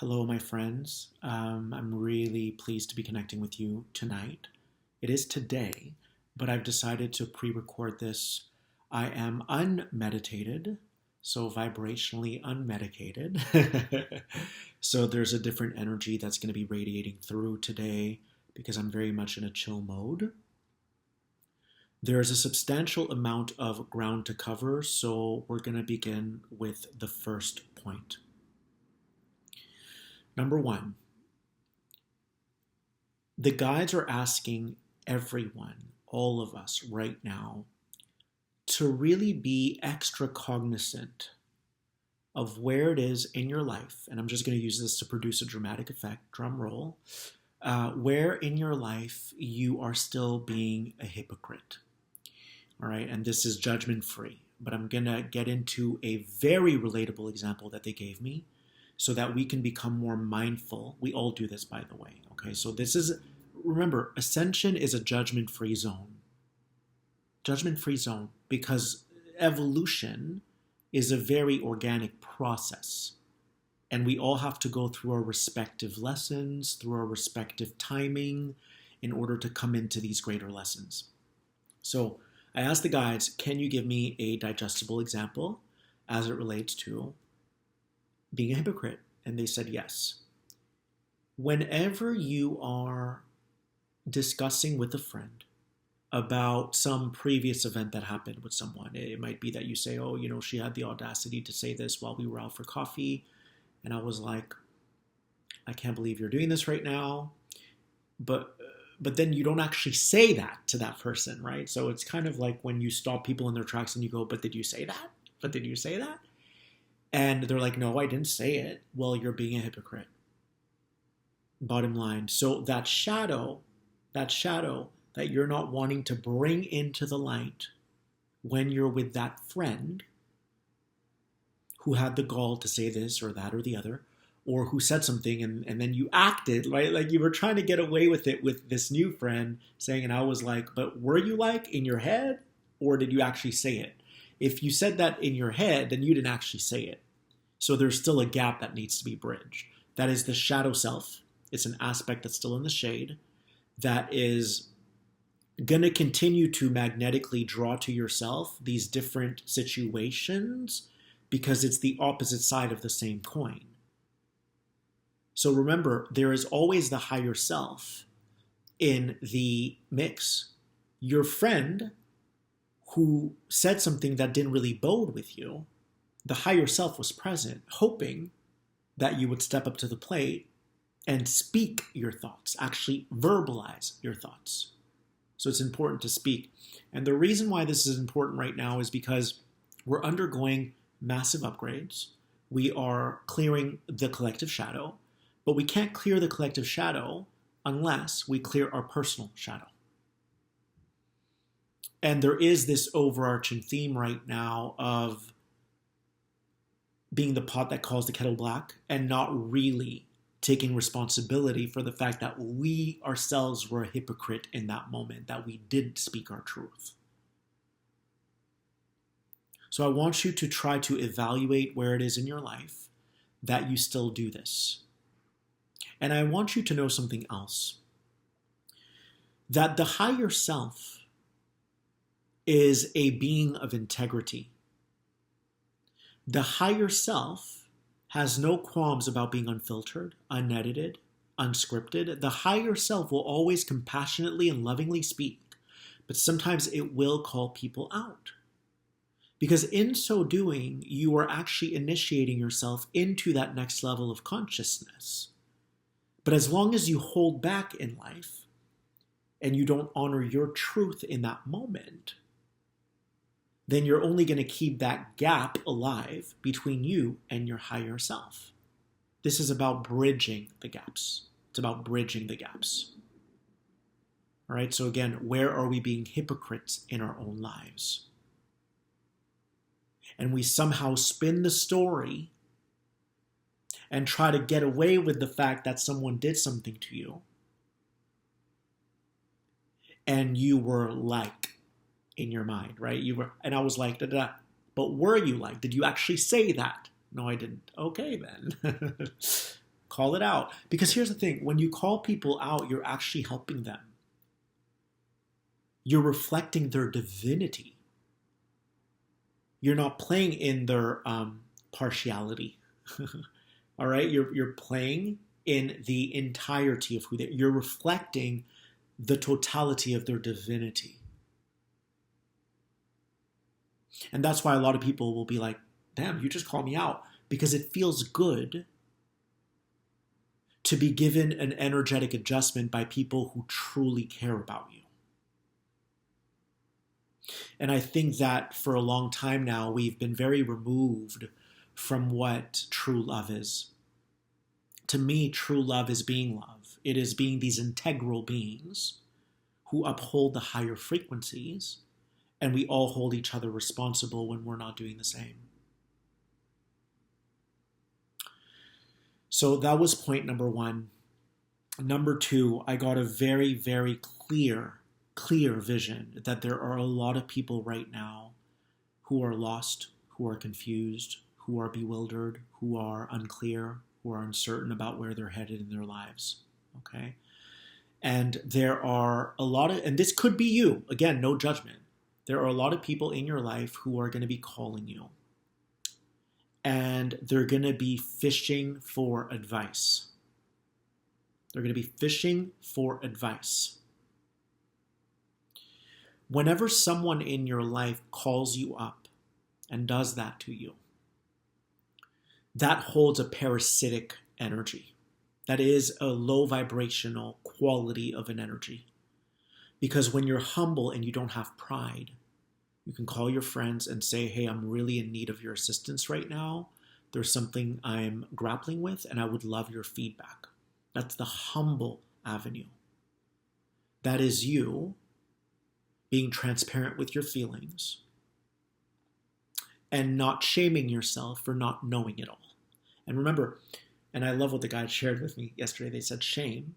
Hello, my friends. I'm really pleased to be connecting with you tonight. It is today, but I've decided to pre record this. I am unmeditated, so vibrationally unmedicated. So there's a different energy that's going to be radiating through today because I'm very much in a chill mode. There is a substantial amount of ground to cover, so we're going to begin with the first point. Number one, the guides are asking everyone, all of us right now, to really be extra cognizant of where it is in your life. And I'm just going to use this to produce a dramatic effect, drum roll, where in your life you are still being a hypocrite. All right. And this is judgment free, but I'm going to get into a very relatable example that they gave me so that we can become more mindful. We all do this, by the way. Okay. So remember, ascension is a judgment free zone. Judgment free zone, because evolution is a very organic process. And we all have to go through our respective lessons, through our respective timing, in order to come into these greater lessons. So I asked the guides, can you give me a digestible example as it relates to being a hypocrite? And they said yes. Whenever you are discussing with a friend about some previous event that happened with someone, it might be that you say, oh, she had the audacity to say this while we were out for coffee. And I was like, I can't believe you're doing this right now. But then you don't actually say that to that person, right? So it's kind of like when you stop people in their tracks and you go, but did you say that? But did you say that? And they're like, no, I didn't say it. Well, you're being a hypocrite. Bottom line. So that shadow that you're not wanting to bring into the light when you're with that friend who had the gall to say this or that or the other, or who said something and then you acted, right? Like you were trying to get away with it with this new friend saying, and I was like, but were you like in your head or did you actually say it? If you said that in your head, then you didn't actually say it. So there's still a gap that needs to be bridged. That is the shadow self. It's an aspect that's still in the shade that is going to continue to magnetically draw to yourself these different situations because it's the opposite side of the same coin. So remember, there is always the higher self in the mix. Your friend who said something that didn't really bode with you, the higher self was present, hoping that you would step up to the plate and speak your thoughts, actually verbalize your thoughts. So it's important to speak. And the reason why this is important right now is because we're undergoing massive upgrades. We are clearing the collective shadow, but we can't clear the collective shadow unless we clear our personal shadow. And there is this overarching theme right now of being the pot that calls the kettle black and not really taking responsibility for the fact that we ourselves were a hypocrite in that moment, that we did speak our truth. So I want you to try to evaluate where it is in your life that you still do this. And I want you to know something else. That the higher self is a being of integrity. The higher self has no qualms about being unfiltered, unedited, unscripted. The higher self will always compassionately and lovingly speak, but sometimes it will call people out. Because in so doing, you are actually initiating yourself into that next level of consciousness. But as long as you hold back in life and you don't honor your truth in that moment, then you're only going to keep that gap alive between you and your higher self. This is about bridging the gaps. It's about bridging the gaps. All right, so again, where are we being hypocrites in our own lives? And we somehow spin the story and try to get away with the fact that someone did something to you and you were like, in your mind, right? And I was like, da, da, da. But were you like? Did you actually say that? No, I didn't. Okay, then. Call it out. Because here's the thing, when you call people out, you're actually helping them. You're reflecting their divinity. You're not playing in their partiality. All right? You're playing in the entirety of who they are. You're reflecting the totality of their divinity. And that's why a lot of people will be like, damn, you just called me out. Because it feels good to be given an energetic adjustment by people who truly care about you. And I think that for a long time now, we've been very removed from what true love is. To me, true love is being love. It is being these integral beings who uphold the higher frequencies, and we all hold each other responsible when we're not doing the same. So that was point number one. Number two, I got a very, very clear vision that there are a lot of people right now who are lost, who are confused, who are bewildered, who are unclear, who are uncertain about where they're headed in their lives. Okay? And there are a lot of, and this could be you, again, no judgment. There are a lot of people in your life who are going to be calling you. And they're going to be fishing for advice. They're going to be fishing for advice. Whenever someone in your life calls you up and does that to you, that holds a parasitic energy. That is a low vibrational quality of an energy. Because when you're humble and you don't have pride, you can call your friends and say, hey, I'm really in need of your assistance right now. There's something I'm grappling with, and I would love your feedback. That's the humble avenue. That is you being transparent with your feelings and not shaming yourself for not knowing it all. And remember, and I love what the guy shared with me yesterday, they said shame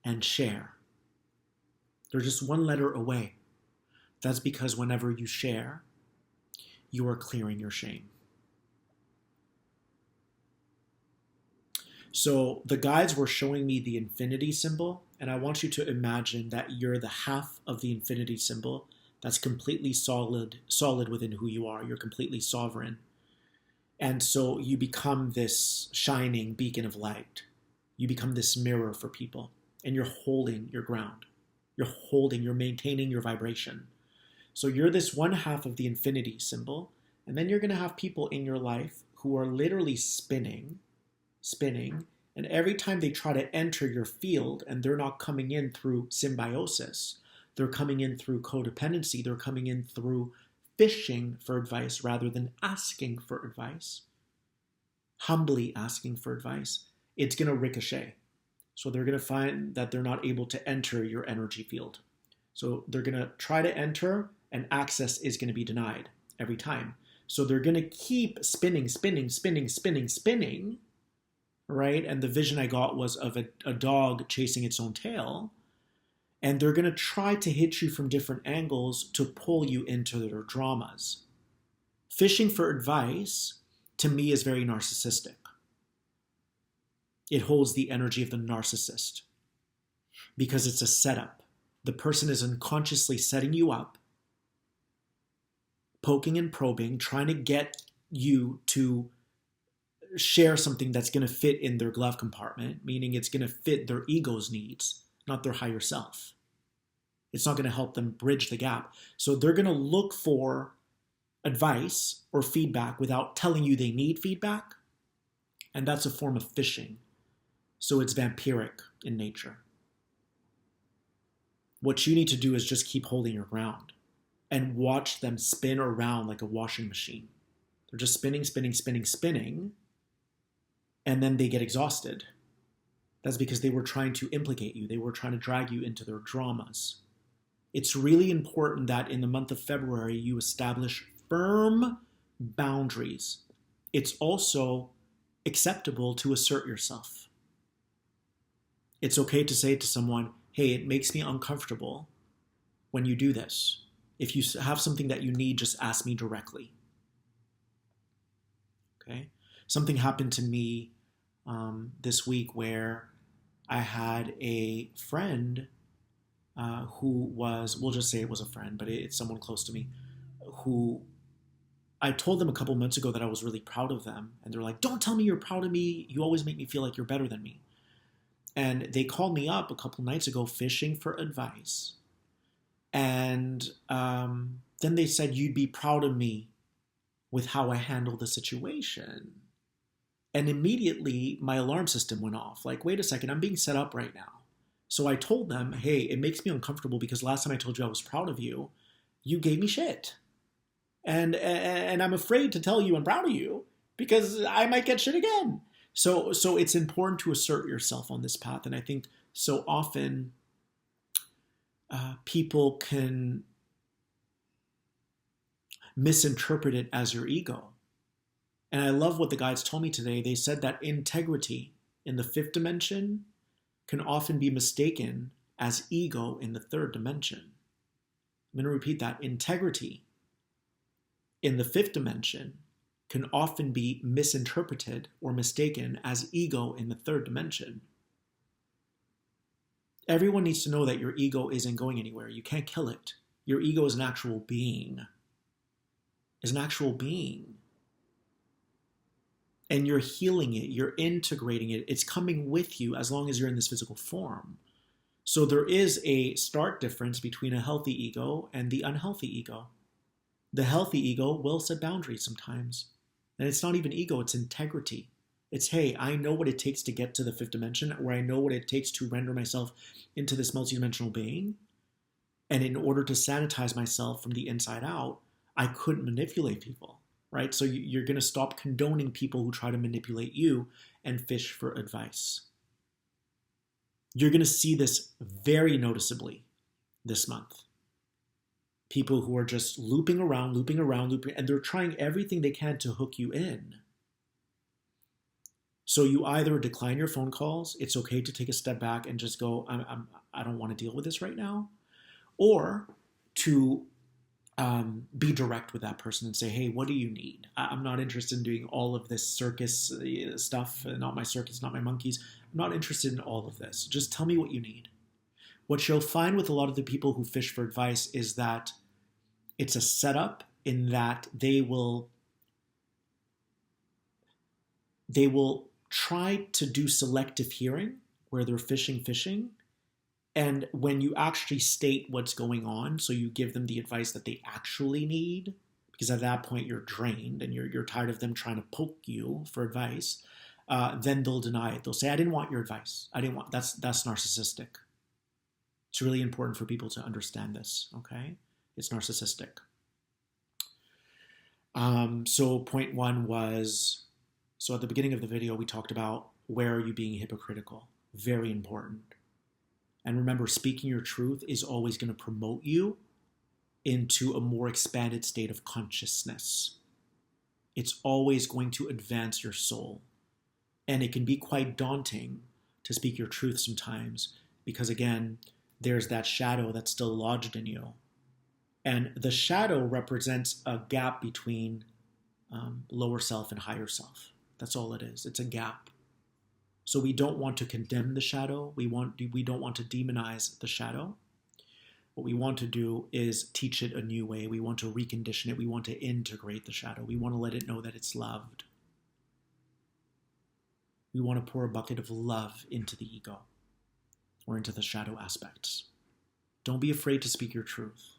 and share. They're just one letter away. That's because whenever you share, you are clearing your shame. So the guides were showing me the infinity symbol, and I want you to imagine that you're the half of the infinity symbol that's completely solid within who you are. You're completely sovereign. And so you become this shining beacon of light. You become this mirror for people, and you're holding your ground. You're maintaining your vibration. So you're this one half of the infinity symbol, and then you're going to have people in your life who are literally spinning, and every time they try to enter your field and they're not coming in through symbiosis, they're coming in through codependency, they're coming in through fishing for advice rather than asking for advice, humbly asking for advice, it's going to ricochet. So they're going to find that they're not able to enter your energy field. So they're going to try to enter, and access is going to be denied every time. So they're going to keep spinning, right? And the vision I got was of a dog chasing its own tail. And they're going to try to hit you from different angles to pull you into their dramas. Fishing for advice, to me, is very narcissistic. It holds the energy of the narcissist because it's a setup. The person is unconsciously setting you up, poking and probing, trying to get you to share something that's going to fit in their glove compartment, meaning it's going to fit their ego's needs, not their higher self. It's not going to help them bridge the gap. So they're going to look for advice or feedback without telling you they need feedback. And that's a form of fishing. So it's vampiric in nature. What you need to do is just keep holding your ground and watch them spin around like a washing machine. They're just spinning, and then they get exhausted. That's because they were trying to implicate you. They were trying to drag you into their dramas. It's really important that in the month of February, you establish firm boundaries. It's also acceptable to assert yourself. It's okay to say to someone, hey, it makes me uncomfortable when you do this. If you have something that you need, just ask me directly. Okay? Something happened to me this week where I had a friend who was, we'll just say it was a friend, but it's someone close to me, who I told them a couple months ago that I was really proud of them. And they're like, don't tell me you're proud of me. You always make me feel like you're better than me. And they called me up a couple nights ago fishing for advice. And then they said, you'd be proud of me with how I handled the situation. And immediately my alarm system went off. Like, wait a second, I'm being set up right now. So I told them, hey, it makes me uncomfortable because last time I told you I was proud of you, you gave me shit. And I'm afraid to tell you I'm proud of you because I might get shit again. So it's important to assert yourself on this path. And I think so often people can misinterpret it as your ego. And I love what the guides told me today. They said that integrity in the fifth dimension can often be mistaken as ego in the third dimension. I'm going to repeat that. Integrity in the fifth dimension can often be misinterpreted or mistaken as ego in the third dimension. Everyone needs to know that your ego isn't going anywhere. You can't kill it. Your ego is an actual being. Is an actual being. And you're healing it. You're integrating it. It's coming with you as long as you're in this physical form. So there is a stark difference between a healthy ego and the unhealthy ego. The healthy ego will set boundaries sometimes. And it's not even ego, it's integrity. It's, hey, I know what it takes to get to the fifth dimension, or I know what it takes to render myself into this multidimensional being. And in order to sanitize myself from the inside out, I couldn't manipulate people, right? So you're going to stop condoning people who try to manipulate you and fish for advice. You're going to see this very noticeably this month. People who are just looping around, and they're trying everything they can to hook you in. So you either decline your phone calls, it's okay to take a step back and just go, I don't want to deal with this right now, or to be direct with that person and say, hey, what do you need? I'm not interested in doing all of this circus stuff, not my circus, not my monkeys. I'm not interested in all of this. Just tell me what you need. What you'll find with a lot of the people who fish for advice is that it's a setup in that they will try to do selective hearing where they're fishing. And when you actually state what's going on, so you give them the advice that they actually need, because at that point you're drained and you're tired of them trying to poke you for advice, then they'll deny it. They'll say, I didn't want your advice. That's narcissistic. It's really important for people to understand this, okay? It's narcissistic. So point one was, so at the beginning of the video, we talked about where are you being hypocritical? Very important. And remember, speaking your truth is always going to promote you into a more expanded state of consciousness. It's always going to advance your soul. And it can be quite daunting to speak your truth sometimes because, again, there's that shadow that's still lodged in you. And the shadow represents a gap between lower self and higher self. That's all it is. It's a gap. So we don't want to condemn the shadow. We don't want to demonize the shadow. What we want to do is teach it a new way. We want to recondition it. We want to integrate the shadow. We want to let it know that it's loved. We want to pour a bucket of love into the ego or into the shadow aspects. Don't be afraid to speak your truth.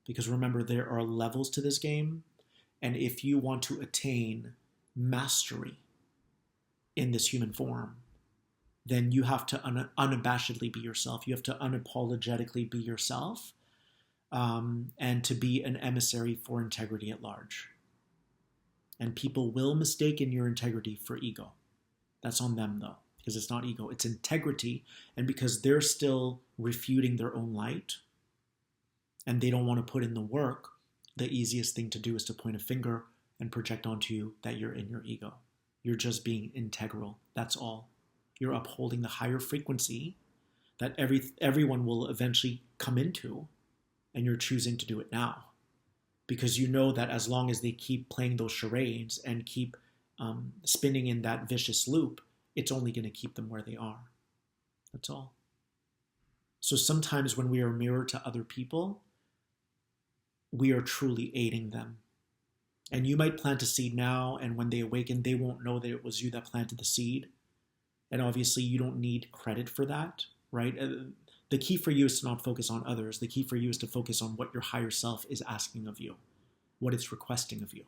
Because remember, there are levels to this game. And if you want to attain mastery in this human form, then you have to unabashedly be yourself. You have to unapologetically be yourself and to be an emissary for integrity at large. And people will mistake your integrity for ego. That's on them, though, because it's not ego. It's integrity. And because they're still refuting their own light and they don't want to put in the work, the easiest thing to do is to point a finger and project onto you that you're in your ego. You're just being integral. That's all. You're upholding the higher frequency that everyone will eventually come into, and you're choosing to do it now. Because you know that as long as they keep playing those charades and keep spinning in that vicious loop, it's only going to keep them where they are. That's all. So sometimes when we are a mirror to other people, we are truly aiding them. And you might plant a seed now, and when they awaken, they won't know that it was you that planted the seed. And obviously, you don't need credit for that, right? The key for you is to not focus on others. The key for you is to focus on what your higher self is asking of you, what it's requesting of you.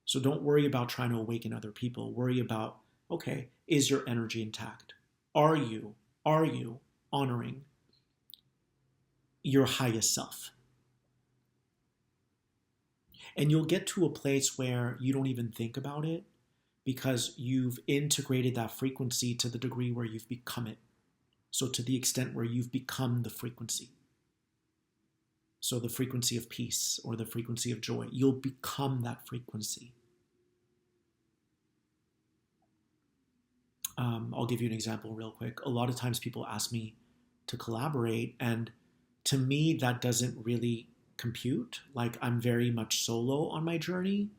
So don't worry about trying to awaken other people. Worry about, okay, is your energy intact? Are you honoring your highest self? And you'll get to a place where you don't even think about it because you've integrated that frequency to the degree where you've become it. So to the extent where you've become the frequency. So the frequency of peace or the frequency of joy, you'll become that frequency. I'll give you an example real quick. A lot of times people ask me to collaborate, and to me, that doesn't really compute. Like, I'm very much solo on my journey,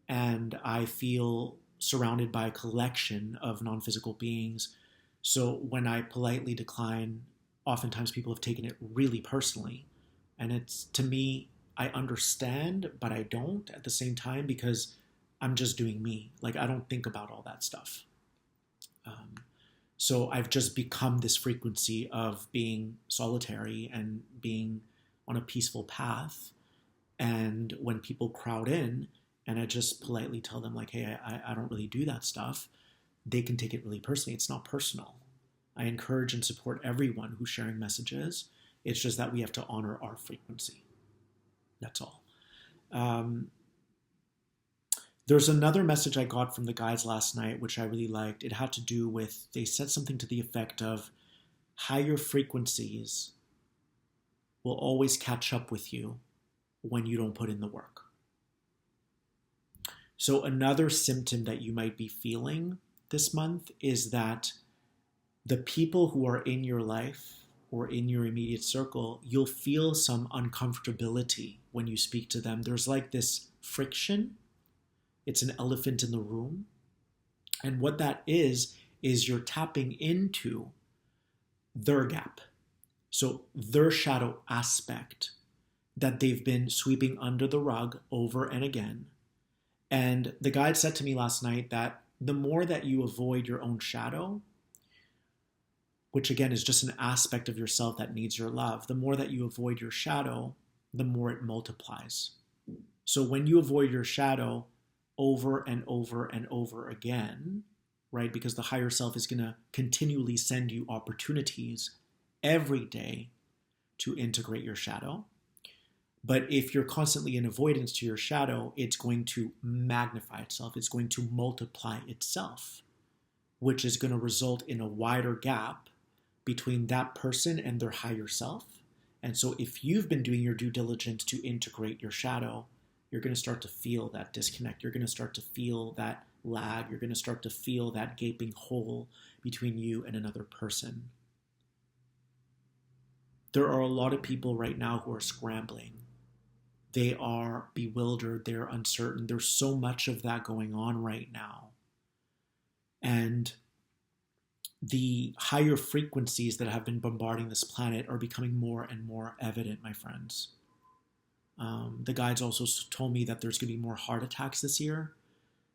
and I feel surrounded by a collection of non-physical beings. So when I politely decline, oftentimes people have taken it really personally. And it's, to me, I understand, but I don't at the same time because I'm just doing me. Like, I don't think about all that stuff. So I've just become this frequency of being solitary and being on a peaceful path. And when people crowd in and I just politely tell them like, hey, I don't really do that stuff, they can take it really personally. It's not personal. I encourage and support everyone who's sharing messages. It's just that we have to honor our frequency. That's all. There's another message I got from the guides last night, which I really liked. It had to do with, they said something to the effect of higher frequencies will always catch up with you when you don't put in the work. So another symptom that you might be feeling this month is that the people who are in your life or in your immediate circle, you'll feel some uncomfortability when you speak to them. There's like this friction. It's an elephant in the room. And what that is you're tapping into their gap. So their shadow aspect that they've been sweeping under the rug over and again. And the guide said to me last night that the more that you avoid your own shadow, which again is just an aspect of yourself that needs your love, the more that you avoid your shadow, the more it multiplies. So when you avoid your shadow over and over and over again, right, because the higher self is going to continually send you opportunities every day to integrate your shadow. But if you're constantly in avoidance to your shadow, it's going to magnify itself. It's going to multiply itself, which is going to result in a wider gap between that person and their higher self. And so if you've been doing your due diligence to integrate your shadow, you're going to start to feel that disconnect. You're going to start to feel that lag. You're going to start to feel that gaping hole between you and another person. There are a lot of people right now who are scrambling. They are bewildered. They're uncertain. There's so much of that going on right now. And the higher frequencies that have been bombarding this planet are becoming more and more evident, my friends. The guides also told me that there's going to be more heart attacks this year.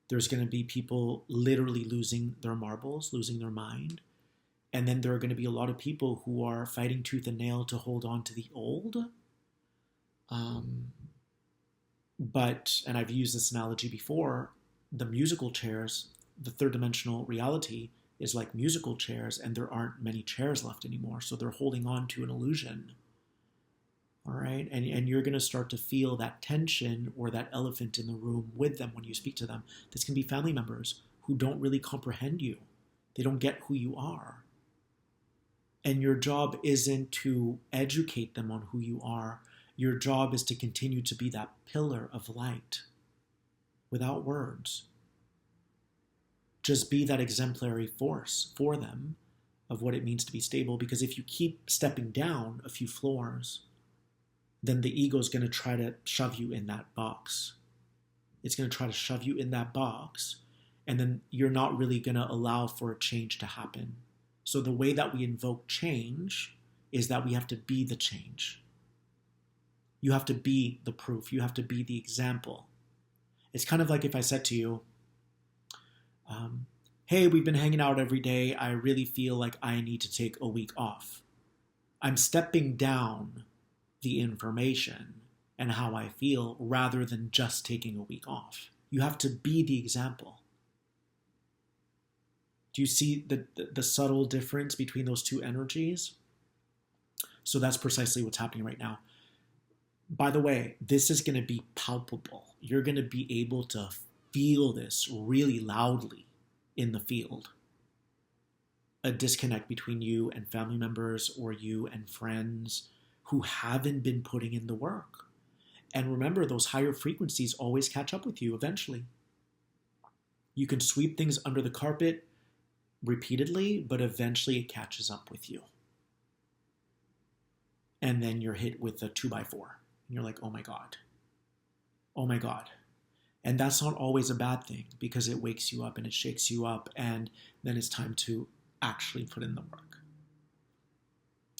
There's going to be people literally losing their marbles, losing their mind. And then there are going to be a lot of people who are fighting tooth and nail to hold on to the old. But, and I've used this analogy before, the musical chairs, the third dimensional reality is like musical chairs, and there aren't many chairs left anymore. So they're holding on to an illusion. All right. And you're going to start to feel that tension or that elephant in the room with them when you speak to them. This can be family members who don't really comprehend you. They don't get who you are. And your job isn't to educate them on who you are. Your job is to continue to be that pillar of light without words. Just be that exemplary force for them of what it means to be stable. Because if you keep stepping down a few floors, then the ego is going to try to shove you in that box. It's going to try to shove you in that box. And then you're not really going to allow for a change to happen. So the way that we invoke change is that we have to be the change. You have to be the proof. You have to be the example. It's kind of like if I said to you, hey, we've been hanging out every day. I really feel like I need to take a week off. I'm stepping down the information and how I feel rather than just taking a week off. You have to be the example. Do you see the subtle difference between those two energies? So that's precisely what's happening right now. By the way, this is going to be palpable. You're going to be able to feel this really loudly in the field. A disconnect between you and family members or you and friends who haven't been putting in the work. And remember, those higher frequencies always catch up with you eventually. You can sweep things under the carpet repeatedly, but eventually it catches up with you. And then you're hit with a 2x4. And you're like, oh my God. Oh my God. And that's not always a bad thing because it wakes you up and it shakes you up. And then it's time to actually put in the work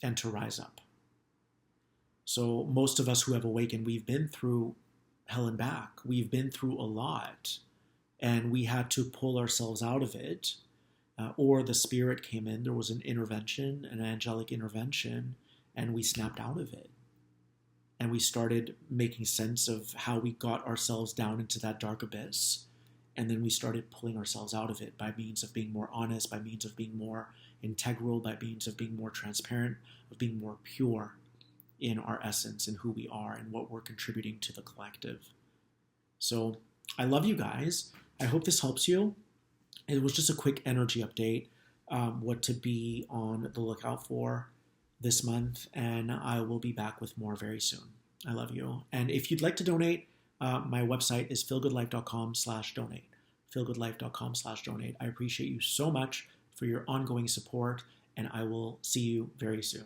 and to rise up. So most of us who have awakened, we've been through hell and back. We've been through a lot. And we had to pull ourselves out of it. Or the spirit came in, there was an intervention, an angelic intervention, and we snapped out of it. And we started making sense of how we got ourselves down into that dark abyss. And then we started pulling ourselves out of it by means of being more honest, by means of being more integral, by means of being more transparent, of being more pure in our essence and who we are and what we're contributing to the collective. So I love you guys. I hope this helps you. It was just a quick energy update, what to be on the lookout for this month, and I will be back with more very soon. I love you. And if you'd like to donate, my website is feelgoodlife.com/donate. feelgoodlife.com/donate. I appreciate you so much for your ongoing support, and I will see you very soon.